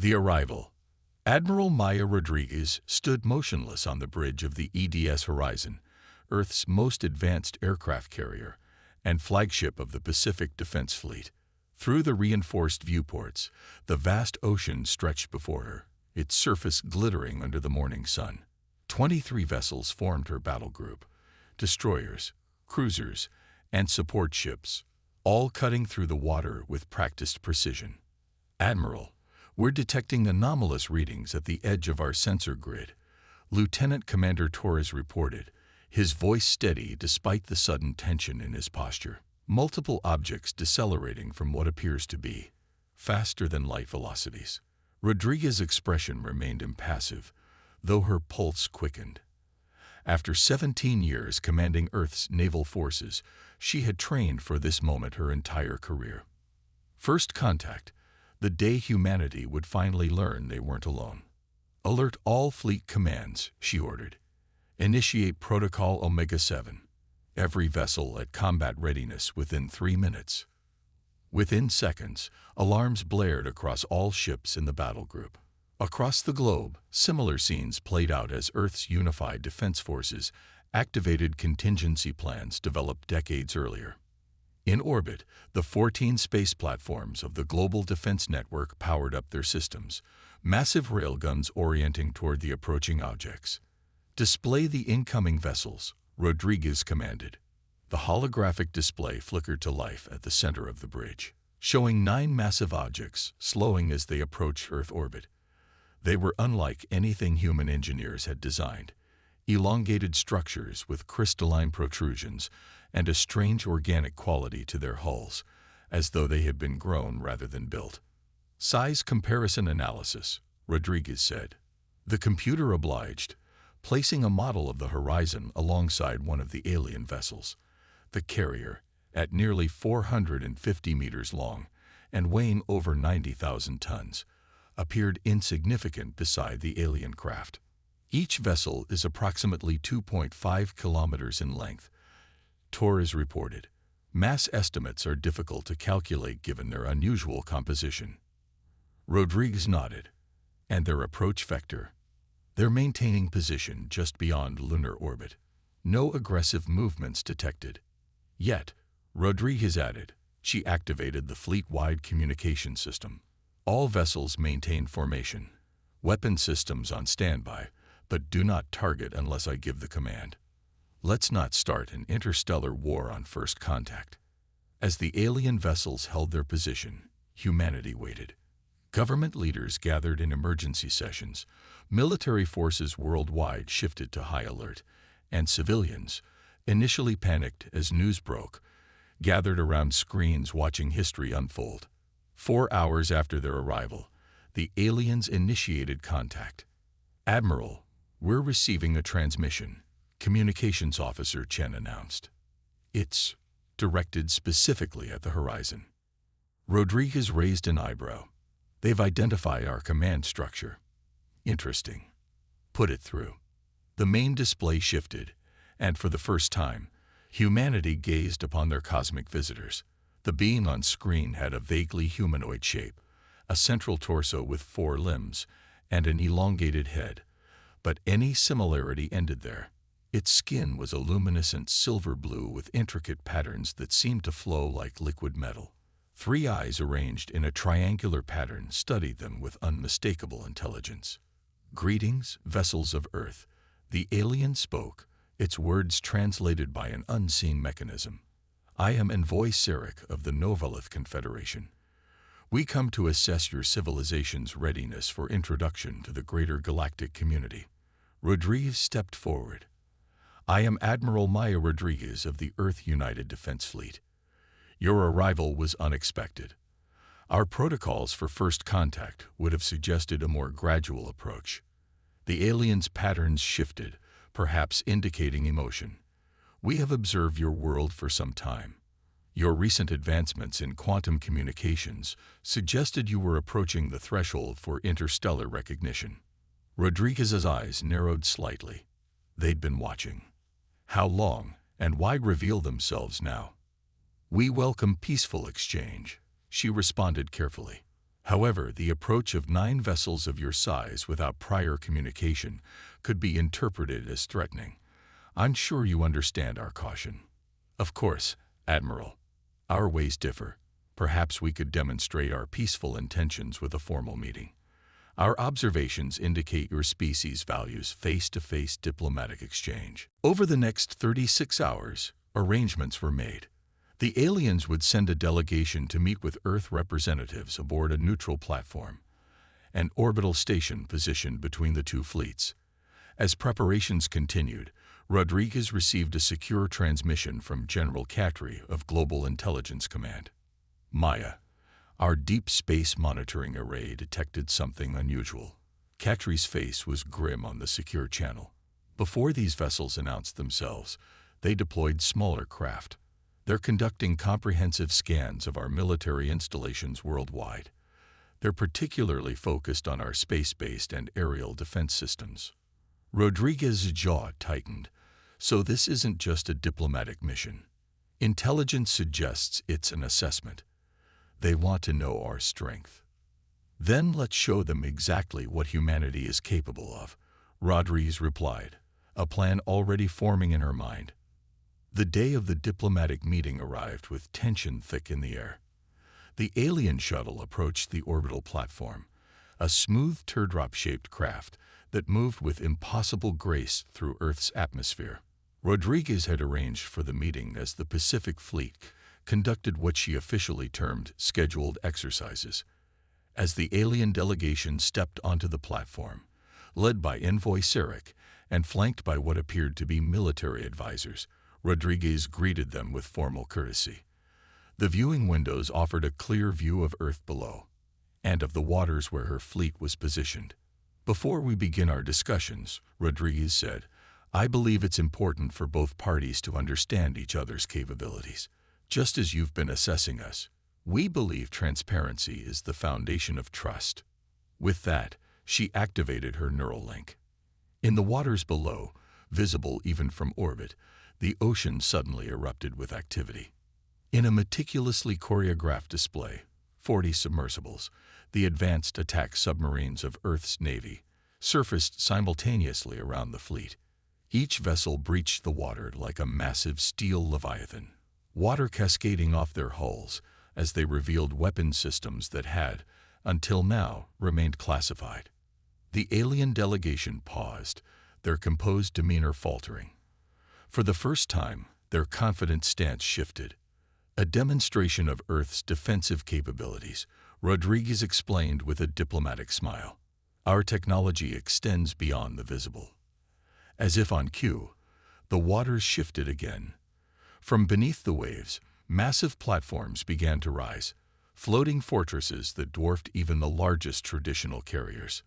The arrival. Admiral Maya Rodriguez stood motionless on the bridge of the EDS Horizon, Earth's most advanced aircraft carrier and flagship of the Pacific Defense Fleet. Through the reinforced viewports, the vast ocean stretched before her, its surface glittering under the morning sun. 23 vessels formed her battle group: destroyers, cruisers, and support ships, all cutting through the water with practiced precision. "Admiral, we're detecting anomalous readings at the edge of our sensor grid," Lieutenant Commander Torres reported, his voice steady despite the sudden tension in his posture. "Multiple objects decelerating from what appears to be faster-than-light velocities." Rodriguez's expression remained impassive, though her pulse quickened. After 17 years commanding Earth's naval forces, she had trained for this moment her entire career. First contact, the day humanity would finally learn they weren't alone. "Alert all fleet commands," she ordered. "Initiate Protocol Omega-7. Every vessel at combat readiness within 3 minutes." Within seconds, alarms blared across all ships in the battle group. Across the globe, similar scenes played out as Earth's unified defense forces activated contingency plans developed decades earlier. In orbit, the 14 space platforms of the Global Defense Network powered up their systems, massive railguns orienting toward the approaching objects. "Display the incoming vessels," Rodriguez commanded. The holographic display flickered to life at the center of the bridge, showing 9 massive objects slowing as they approached Earth orbit. They were unlike anything human engineers had designed: elongated structures with crystalline protrusions and a strange organic quality to their hulls, as though they had been grown rather than built. "Size comparison analysis," Rodriguez said. The computer obliged, placing a model of the horizon alongside one of the alien vessels. The carrier, at nearly 450 meters long and weighing over 90,000 tons, appeared insignificant beside the alien craft. "Each vessel is approximately 2.5 kilometers in length," Torres reported. "Mass estimates are difficult to calculate given their unusual composition." Rodriguez nodded. "And their approach vector?" "They're maintaining position just beyond lunar orbit. No aggressive movements detected." "Yet," Rodriguez added, she activated the fleet-wide communication system. "All vessels maintain formation. Weapon systems on standby, but do not target unless I give the command. Let's not start an interstellar war on first contact." As the alien vessels held their position, humanity waited. Government leaders gathered in emergency sessions, military forces worldwide shifted to high alert, and civilians, initially panicked as news broke, gathered around screens watching history unfold. 4 hours after their arrival, the aliens initiated contact. "Admiral, we're receiving a transmission," Communications Officer Chen announced. "It's directed specifically at the horizon." Rodriguez raised an eyebrow. "They've identified our command structure." "Interesting. Put it through." The main display shifted, and for the first time, humanity gazed upon their cosmic visitors. The being on screen had a vaguely humanoid shape, a central torso with 4 limbs, and an elongated head. But any similarity ended there. Its skin was a luminescent silver blue with intricate patterns that seemed to flow like liquid metal. 3 eyes arranged in a triangular pattern studied them with unmistakable intelligence. "Greetings, vessels of Earth," the alien spoke, its words translated by an unseen mechanism. "I am Envoy Sarek of the Novalith Confederation. We come to assess your civilization's readiness for introduction to the greater galactic community." Rodriguez stepped forward. "I am Admiral Maya Rodriguez of the Earth United Defense Fleet. Your arrival was unexpected. Our protocols for first contact would have suggested a more gradual approach." The alien's patterns shifted, perhaps indicating emotion. "We have observed your world for some time. Your recent advancements in quantum communications suggested you were approaching the threshold for interstellar recognition." Rodriguez's eyes narrowed slightly. They'd been watching. How long, and why reveal themselves now? "We welcome peaceful exchange," she responded carefully. However, the approach of 9 vessels of your size without prior communication could be interpreted as threatening. I'm sure you understand our caution. Of course, Admiral. Our ways differ. Perhaps we could demonstrate our peaceful intentions with a formal meeting. Our observations indicate your species values face-to-face diplomatic exchange. Over the next 36 hours, arrangements were made. The aliens would send a delegation to meet with Earth representatives aboard a neutral platform, an orbital station positioned between the two fleets. As preparations continued, Rodriguez received a secure transmission from General Catry of Global Intelligence Command. Maya, our deep space monitoring array detected something unusual. Catry's face was grim on the secure channel. Before these vessels announced themselves, they deployed smaller craft. They're conducting comprehensive scans of our military installations worldwide. They're particularly focused on our space-based and aerial defense systems. Rodriguez's jaw tightened. So this isn't just a diplomatic mission. Intelligence suggests it's an assessment. They want to know our strength. Then let's show them exactly what humanity is capable of, Rodriguez replied, a plan already forming in her mind. The day of the diplomatic meeting arrived with tension thick in the air. The alien shuttle approached the orbital platform, a smooth teardrop-shaped craft that moved with impossible grace through Earth's atmosphere. Rodriguez had arranged for the meeting as the Pacific Fleet conducted what she officially termed scheduled exercises. As the alien delegation stepped onto the platform, led by Envoy Sarek and flanked by what appeared to be military advisors, Rodriguez greeted them with formal courtesy. The viewing windows offered a clear view of Earth below, and of the waters where her fleet was positioned. Before we begin our discussions, Rodriguez said, I believe it's important for both parties to understand each other's capabilities. Just as you've been assessing us, we believe transparency is the foundation of trust. With that, she activated her neural link. In the waters below, visible even from orbit, the ocean suddenly erupted with activity. In a meticulously choreographed display, 40 submersibles, the advanced attack submarines of Earth's Navy, surfaced simultaneously around the fleet. Each vessel breached the water like a massive steel leviathan, water cascading off their hulls as they revealed weapon systems that had, until now, remained classified. The alien delegation paused, their composed demeanor faltering. For the first time, their confident stance shifted. A demonstration of Earth's defensive capabilities, Rodriguez explained with a diplomatic smile. Our technology extends beyond the visible. As if on cue, the waters shifted again. From beneath the waves, massive platforms began to rise, floating fortresses that dwarfed even the largest traditional carriers.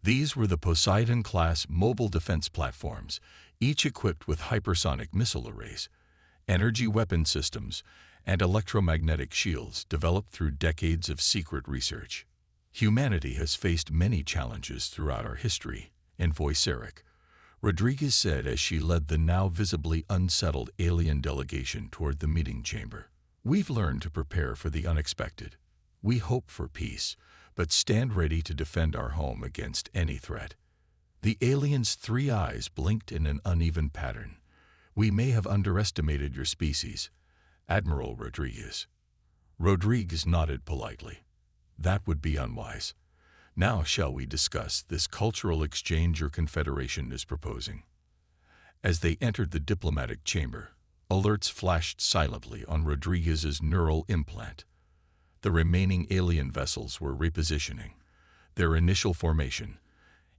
These were the Poseidon-class mobile defense platforms, each equipped with hypersonic missile arrays, energy weapon systems, and electromagnetic shields developed through decades of secret research. Humanity has faced many challenges throughout our history, Envoy Sarek, Rodriguez said as she led the now visibly unsettled alien delegation toward the meeting chamber. We've learned to prepare for the unexpected. We hope for peace, but stand ready to defend our home against any threat. The alien's 3 eyes blinked in an uneven pattern. We may have underestimated your species, Admiral Rodriguez. Rodriguez nodded politely. That would be unwise. Now shall we discuss this cultural exchange your Confederation is proposing? As they entered the diplomatic chamber, alerts flashed silently on Rodriguez's neural implant. The remaining alien vessels were repositioning. Their initial formation,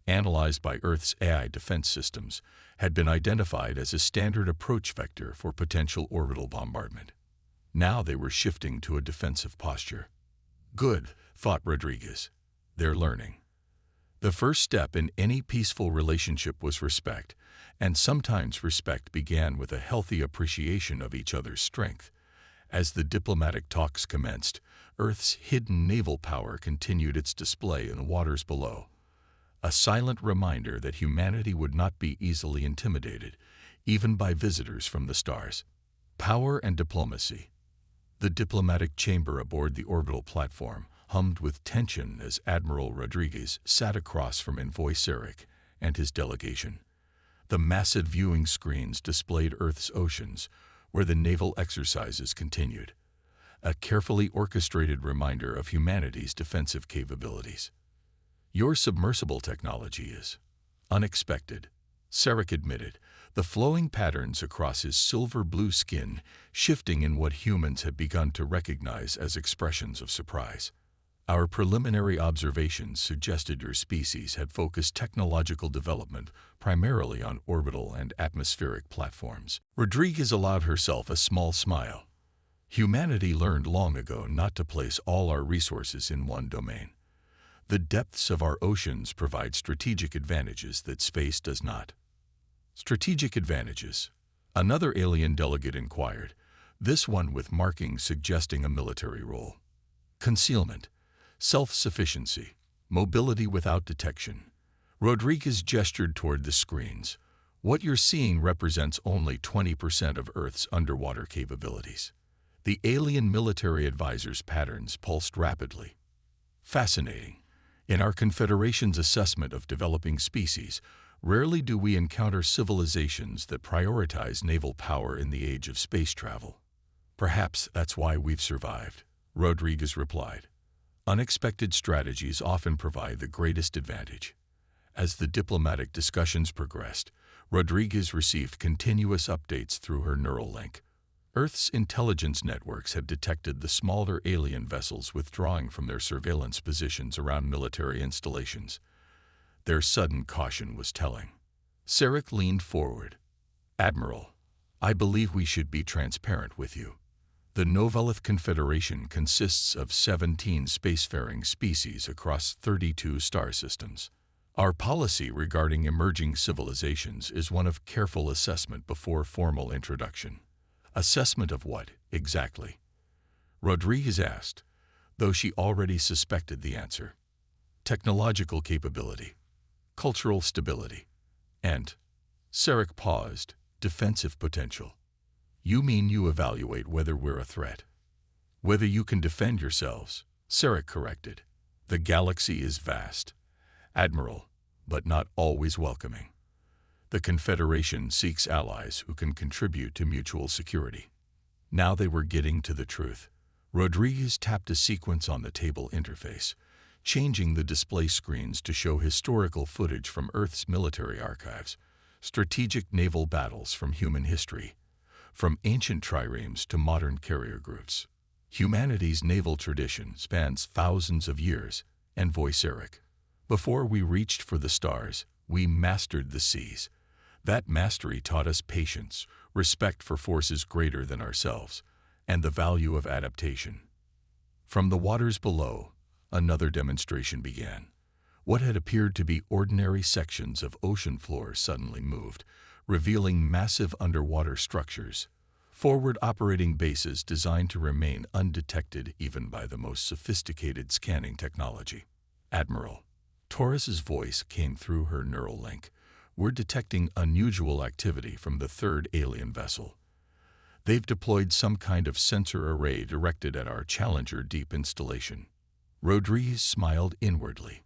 analyzed by Earth's AI defense systems, had been identified as a standard approach vector for potential orbital bombardment. Now they were shifting to a defensive posture. Good, thought Rodriguez. They're learning. The first step in any peaceful relationship was respect, and sometimes respect began with a healthy appreciation of each other's strength. As the diplomatic talks commenced, Earth's hidden naval power continued its display in the waters below, a silent reminder that humanity would not be easily intimidated, even by visitors from the stars. Power and diplomacy. The diplomatic chamber aboard the orbital platform, hummed with tension as Admiral Rodriguez sat across from Envoy Sarek and his delegation. The massive viewing screens displayed Earth's oceans, where the naval exercises continued, a carefully orchestrated reminder of humanity's defensive capabilities. "Your submersible technology is unexpected," Sarek admitted, the flowing patterns across his silver-blue skin shifting in what humans had begun to recognize as expressions of surprise. "Our preliminary observations suggested your species had focused technological development primarily on orbital and atmospheric platforms." Rodriguez allowed herself a small smile. "Humanity learned long ago not to place all our resources in one domain. The depths of our oceans provide strategic advantages that space does not." "Strategic advantages?" another alien delegate inquired, this one with markings suggesting a military role. "Concealment, self-sufficiency, mobility without detection." Rodriguez gestured toward the screens. "What you're seeing represents only 20% of Earth's underwater capabilities." The alien military advisor's patterns pulsed rapidly. "Fascinating. In our Confederation's assessment of developing species, rarely do we encounter civilizations that prioritize naval power in the age of space travel. Perhaps that's why we've survived," Rodriguez replied. "Unexpected strategies often provide the greatest advantage." As the diplomatic discussions progressed, Rodriguez received continuous updates through her neural link. Earth's intelligence networks had detected the smaller alien vessels withdrawing from their surveillance positions around military installations. Their sudden caution was telling. Sarek leaned forward. "Admiral, I believe we should be transparent with you. The Novelith Confederation consists of 17 spacefaring species across 32 star systems. Our policy regarding emerging civilizations is one of careful assessment before formal introduction." "Assessment of what, exactly?" Rodriguez asked, though she already suspected the answer. "Technological capability, cultural stability, and," Sarek paused, "defensive potential." "You mean you evaluate whether we're a threat?" "Whether you can defend yourselves," Sarek corrected. "The galaxy is vast, Admiral, but not always welcoming. The Confederation seeks allies who can contribute to mutual security." Now they were getting to the truth. Rodriguez tapped a sequence on the table interface, changing the display screens to show historical footage from Earth's military archives, strategic naval battles from human history, from ancient triremes to modern carrier groups. "Humanity's naval tradition spans thousands of years," Envoy Sarek. "Before we reached for the stars, we mastered the seas. That mastery taught us patience, respect for forces greater than ourselves, and the value of adaptation." From the waters below, another demonstration began. What had appeared to be ordinary sections of ocean floor suddenly moved, revealing massive underwater structures, forward operating bases designed to remain undetected even by the most sophisticated scanning technology. "Admiral," Torres's voice came through her neural link, "we're detecting unusual activity from the third alien vessel. They've deployed some kind of sensor array directed at our Challenger deep installation." Rodriguez smiled inwardly.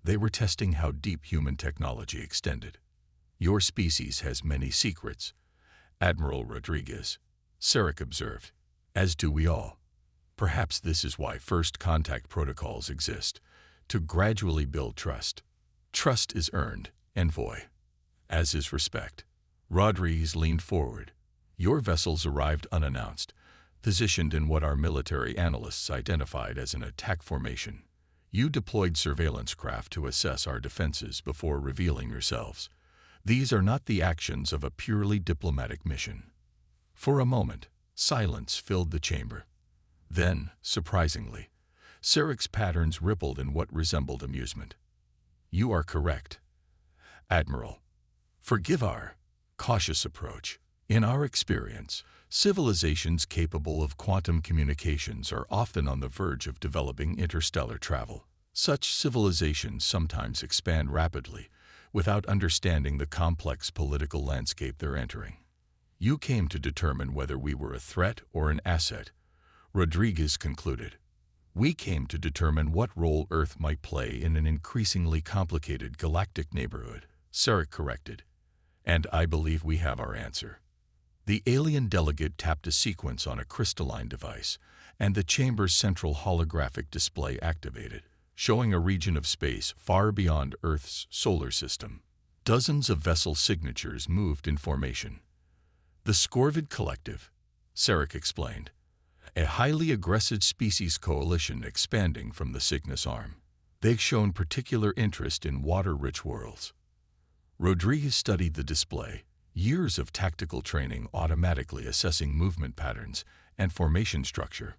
They were testing how deep human technology extended. "Your species has many secrets, Admiral Rodriguez," Sarek observed, "as do we all. Perhaps this is why first contact protocols exist, to gradually build trust. Trust is earned, Envoy, as is respect." Rodriguez leaned forward. "Your vessels arrived unannounced, positioned in what our military analysts identified as an attack formation. You deployed surveillance craft to assess our defenses before revealing yourselves. These are not the actions of a purely diplomatic mission." For a moment, silence filled the chamber. Then, surprisingly, Sarek's patterns rippled in what resembled amusement. "You are correct, Admiral. Forgive our cautious approach. In our experience, civilizations capable of quantum communications are often on the verge of developing interstellar travel. Such civilizations sometimes expand rapidly, without understanding the complex political landscape they're entering. You came to determine whether we were a threat or an asset," Rodriguez concluded. We came to determine what role Earth might play in an increasingly complicated galactic neighborhood, Sarek corrected. And I believe we have our answer. The alien delegate tapped a sequence on a crystalline device, and the chamber's central holographic display activated, showing a region of space far beyond Earth's solar system. Dozens of vessel signatures moved in formation. The Scorvid Collective, Sarek explained, a highly aggressive species coalition expanding from the Cygnus arm. They've shown particular interest in water-rich worlds. Rodriguez studied the display, years of tactical training automatically assessing movement patterns and formation structure.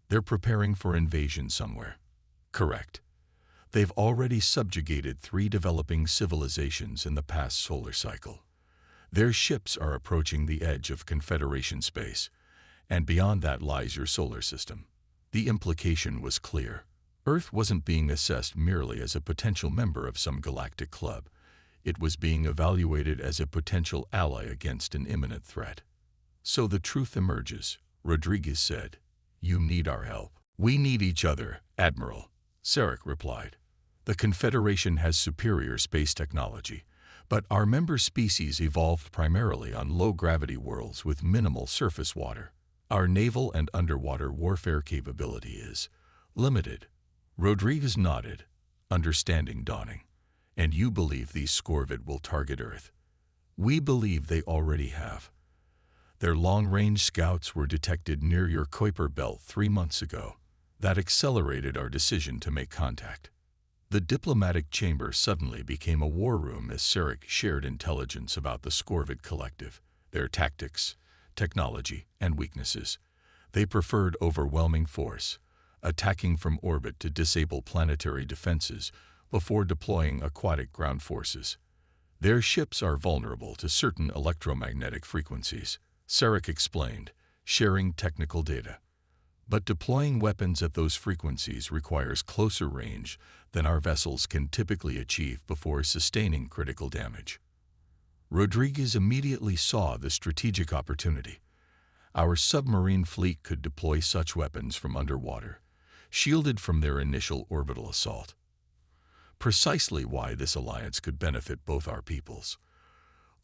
They're preparing for invasion somewhere. Correct. They've already subjugated 3 developing civilizations in the past solar cycle. Their ships are approaching the edge of Confederation space, and beyond that lies your solar system. The implication was clear. Earth wasn't being assessed merely as a potential member of some galactic club. It was being evaluated as a potential ally against an imminent threat. So the truth emerges, Rodriguez said. You need our help. We need each other, Admiral, Sarek replied. The Confederation has superior space technology, but our member species evolved primarily on low-gravity worlds with minimal surface water. Our naval and underwater warfare capability is limited. Rodriguez nodded, understanding dawning. And you believe these Scorvid will target Earth? We believe they already have. Their long-range scouts were detected near your Kuiper belt 3 months ago. That accelerated our decision to make contact. The diplomatic chamber suddenly became a war room as Sarek shared intelligence about the Scorvid Collective, their tactics, technology, and weaknesses. They preferred overwhelming force, attacking from orbit to disable planetary defenses before deploying aquatic ground forces. Their ships are vulnerable to certain electromagnetic frequencies, Sarek explained, sharing technical data. But deploying weapons at those frequencies requires closer range than our vessels can typically achieve before sustaining critical damage. Rodriguez immediately saw the strategic opportunity. Our submarine fleet could deploy such weapons from underwater, shielded from their initial orbital assault. Precisely why this alliance could benefit both our peoples.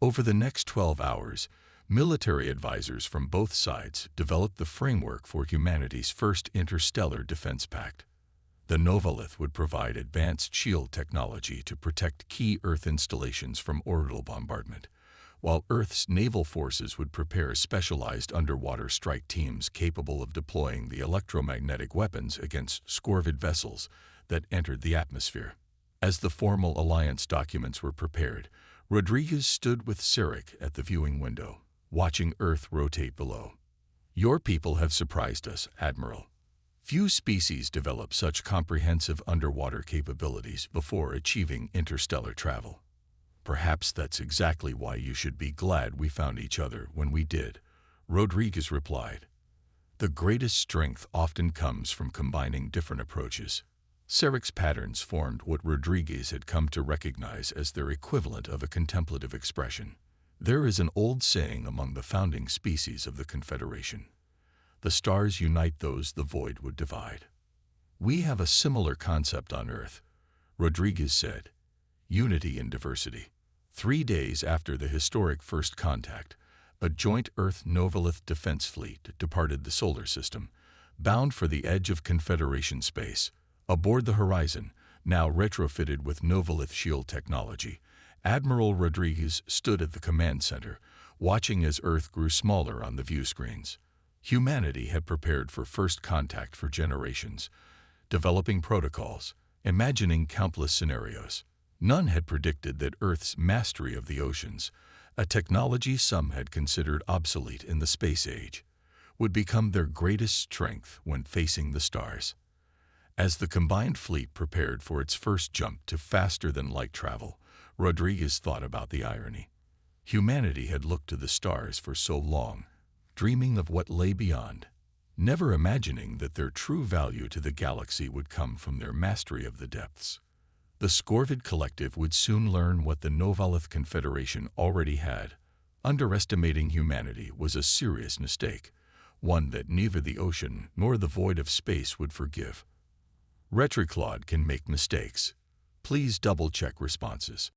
Over the next 12 hours, military advisors from both sides developed the framework for humanity's first interstellar defense pact. The Novalith would provide advanced shield technology to protect key Earth installations from orbital bombardment, while Earth's naval forces would prepare specialized underwater strike teams capable of deploying the electromagnetic weapons against Scorvid vessels that entered the atmosphere. As the formal alliance documents were prepared, Rodriguez stood with Sarek at the viewing window, watching Earth rotate below. Your people have surprised us, Admiral. Few species develop such comprehensive underwater capabilities before achieving interstellar travel. Perhaps that's exactly why you should be glad we found each other when we did, Rodriguez replied. The greatest strength often comes from combining different approaches. Sarek's patterns formed what Rodriguez had come to recognize as their equivalent of a contemplative expression. There is an old saying among the founding species of the Confederation. The stars unite those the void would divide. We have a similar concept on Earth, Rodriguez said. Unity in diversity. 3 days after the historic first contact, a joint Earth-Novalith defense fleet departed the solar system, bound for the edge of Confederation space. Aboard the Horizon, now retrofitted with Novalith shield technology, Admiral Rodriguez stood at the command center, watching as Earth grew smaller on the view screens. Humanity had prepared for first contact for generations, developing protocols, imagining countless scenarios. None had predicted that Earth's mastery of the oceans, a technology some had considered obsolete in the space age, would become their greatest strength when facing the stars. As the combined fleet prepared for its first jump to faster-than-light travel, Rodriguez thought about the irony. Humanity had looked to the stars for so long, dreaming of what lay beyond, never imagining that their true value to the galaxy would come from their mastery of the depths. The Scorvid Collective would soon learn what the Novalith Confederation already had. Underestimating humanity was a serious mistake, one that neither the ocean nor the void of space would forgive. Retriclaude can make mistakes. Please double-check responses.